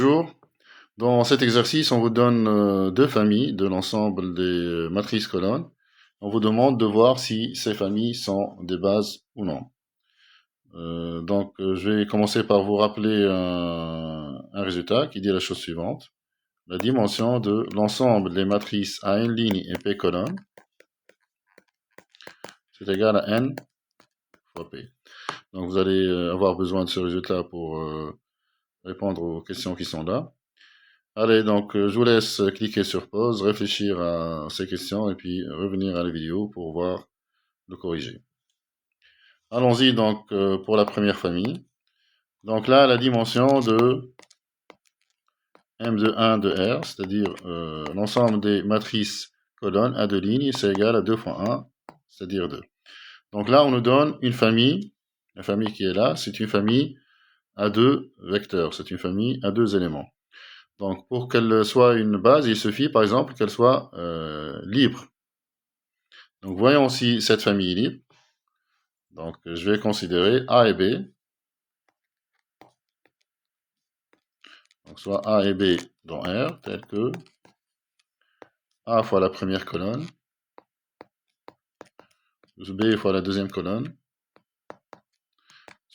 Bonjour. Dans cet exercice, on vous donne deux familles de l'ensemble des matrices colonnes. On vous demande de voir si ces familles sont des bases ou non. Je vais commencer par vous rappeler un résultat qui dit la chose suivante. La dimension de l'ensemble des matrices à n ligne et p colonnes, c'est égal à n fois p. Donc vous allez avoir besoin de ce résultat pour répondre aux questions qui sont là. Allez, je vous laisse cliquer sur pause, réfléchir à ces questions et puis revenir à la vidéo pour voir le corriger. Allons-y pour la première famille. Donc là, la dimension de M de 1 de R, c'est-à-dire l'ensemble des matrices colonnes à deux lignes, c'est égal à 2 fois 1, c'est-à-dire 2. Donc là, on nous donne une famille. La famille qui est là, c'est une famille à deux vecteurs, c'est une famille à deux éléments. Donc, pour qu'elle soit une base, il suffit, par exemple, qu'elle soit libre. Donc, voyons si cette famille est libre. Donc, je vais considérer A et B. Donc, soit A et B dans R, tel que A fois la première colonne, plus B fois la deuxième colonne,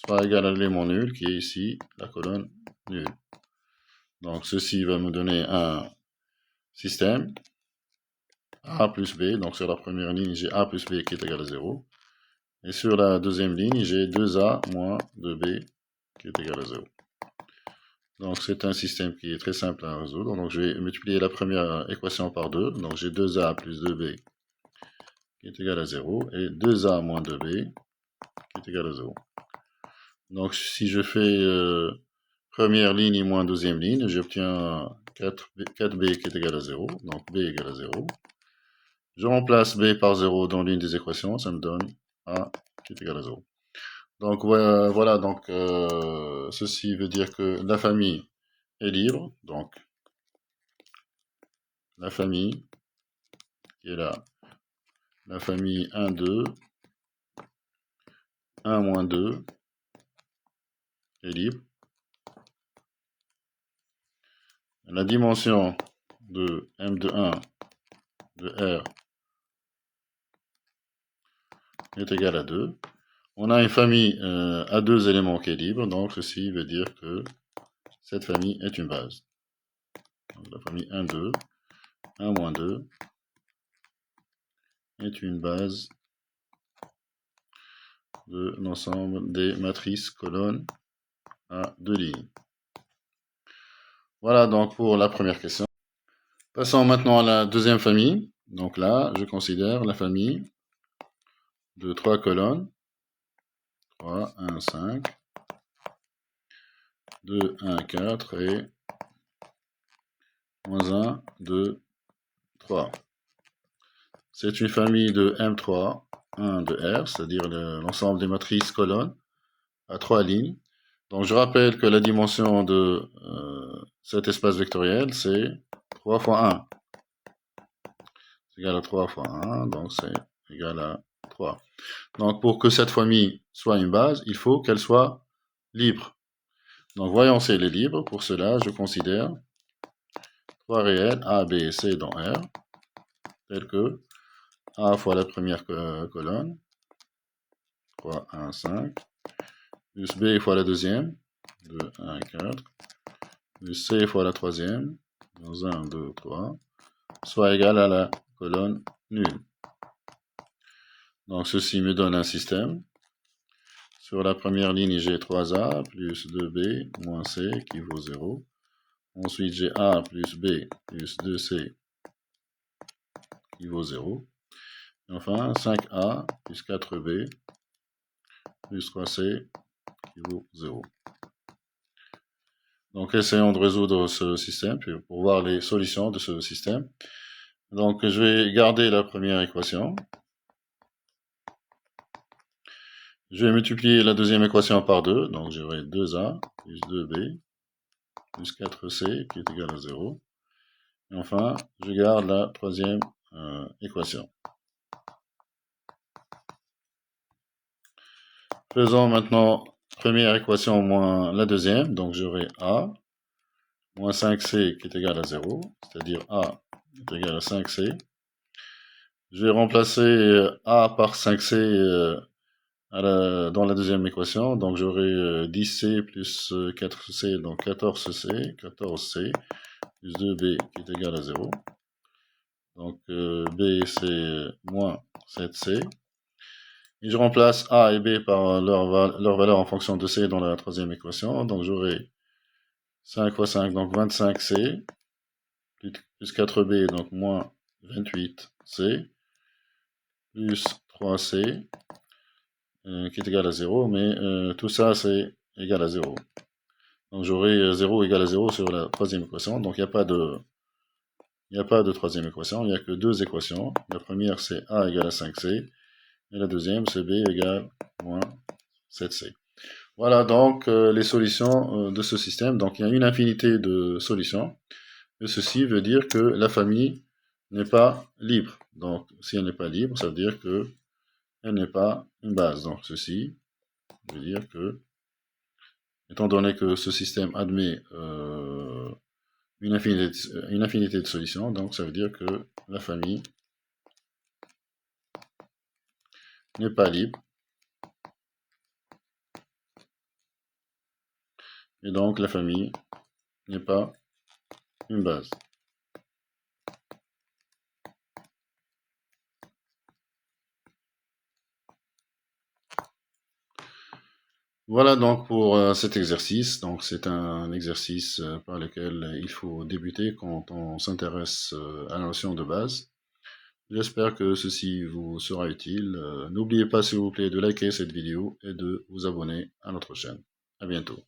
soit égal à l'élément nul, qui est ici la colonne nulle. Donc, ceci va me donner un système A plus B. Donc, sur la première ligne, j'ai A plus B qui est égal à 0. Et sur la deuxième ligne, j'ai 2A moins 2B qui est égal à 0. Donc, c'est un système qui est très simple à résoudre. Donc, je vais multiplier la première équation par 2. Donc, j'ai 2A plus 2B qui est égal à 0. Et 2A moins 2B qui est égal à 0. Donc, si je fais première ligne moins deuxième ligne, j'obtiens 4B qui est égal à 0. Donc, B égale à 0. Je remplace B par 0 dans l'une des équations. Ça me donne A qui est égal à 0. Donc, voilà. Donc, ceci veut dire que la famille est libre. Donc, la famille qui est là, la famille 1, 2, 1 moins 2 est libre. La dimension de M de 1 de R est égale à 2. On a une famille à deux éléments qui est libre, donc ceci veut dire que cette famille est une base. Donc, la famille 1, 2, 1 moins 2 est une base de l'ensemble des matrices colonnes à deux lignes. Voilà donc pour la première question. Passons maintenant à la deuxième famille. Donc là, je considère la famille de 3 colonnes. 3, 1, 5, 2, 1, 4 et moins 1, 2, 3. C'est une famille de M3, 1 de R, c'est-à-dire l'ensemble des matrices colonnes à 3 lignes. Donc je rappelle que la dimension de cet espace vectoriel, c'est 3 fois 1. C'est égal à 3 fois 1, donc c'est égal à 3. Donc pour que cette famille soit une base, il faut qu'elle soit libre. Donc voyons si elle est libre. Pour cela, je considère 3 réels A, B et C dans R, tel que A fois la première colonne, 3, 1, 5, plus B fois la deuxième, 2, 1, 4, plus C fois la troisième, 1, 2, 3, soit égal à la colonne nulle. Donc ceci me donne un système. Sur la première ligne, j'ai 3A plus 2B moins C qui vaut 0. Ensuite, j'ai A plus B plus 2C qui vaut 0. Et enfin, 5A plus 4B plus 3C qui vaut 0. Donc, essayons de résoudre ce système pour voir les solutions de ce système. Donc, je vais garder la première équation. Je vais multiplier la deuxième équation par 2. Donc, j'aurai 2A plus 2B plus 4C qui est égal à 0. Et enfin, je garde la troisième équation. Faisons maintenant première équation moins la deuxième. Donc, j'aurai A moins 5c qui est égal à 0, c'est-à-dire a est égal à 5c. Je vais remplacer a par 5c dans la deuxième équation, donc j'aurai 10c plus 4c, donc 14c, 14c plus 2b qui est égal à 0. Donc b c'est moins 7c. Et je remplace a et b par leur valeur en fonction de c dans la troisième équation, donc j'aurai 5 fois 5, donc 25c, plus 4b, donc moins 28c, plus 3c, qui est égal à 0, mais tout ça c'est égal à 0. Donc j'aurai 0 égal à 0 sur la troisième équation, donc il n'y a pas de troisième équation, il n'y a que deux équations. La première c'est a égale à 5c, et la deuxième c'est b égale moins 7c. Voilà donc les solutions de ce système. Donc il y a une infinité de solutions. Et ceci veut dire que la famille n'est pas libre. Donc si elle n'est pas libre, ça veut dire que elle n'est pas une base. Donc ceci veut dire que, étant donné que ce système admet une infinité de solutions, donc ça veut dire que la famille n'est pas libre. Et donc la famille n'est pas une base. Voilà donc pour cet exercice. Donc c'est un exercice par lequel il faut débuter quand on s'intéresse à la notion de base. J'espère que ceci vous sera utile. N'oubliez pas s'il vous plaît de liker cette vidéo et de vous abonner à notre chaîne. À bientôt.